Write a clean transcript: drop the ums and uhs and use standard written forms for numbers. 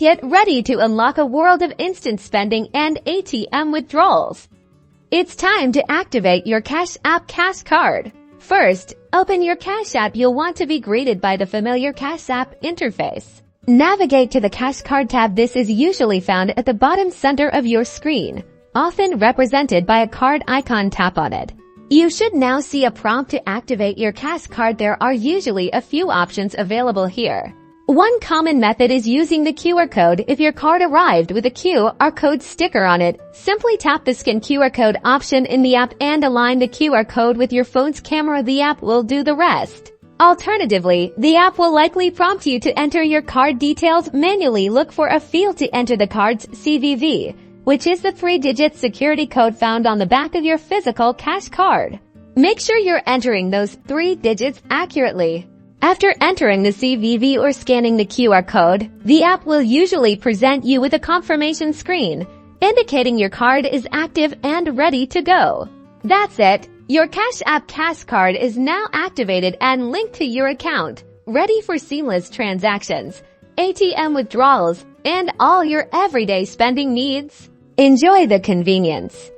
Get ready to unlock a world of instant spending and ATM withdrawals. It's time to activate your Cash App Cash Card. First, open your Cash App. You'll want to be greeted by the familiar Cash App interface. Navigate to the Cash Card tab. This is usually found at the bottom center of your screen, often represented by a card icon. Tap on it. You should now see a prompt to activate your Cash Card. There are usually a few options available here. One common method is using the QR code. If your card arrived with a QR code sticker on it, simply tap the Scan QR code option in the app and align the QR code with your phone's camera. The app will do the rest. Alternatively, the app will likely prompt you to enter your card details manually. Look for a field to enter the card's CVV, which is the 3-digit security code found on the back of your physical cash card. Make sure you're entering those 3 digits accurately. After entering the CVV or scanning the QR code, the app will usually present you with a confirmation screen, indicating your card is active and ready to go. That's it. Your Cash App Cash Card is now activated and linked to your account, ready for seamless transactions, ATM withdrawals, and all your everyday spending needs. Enjoy the convenience.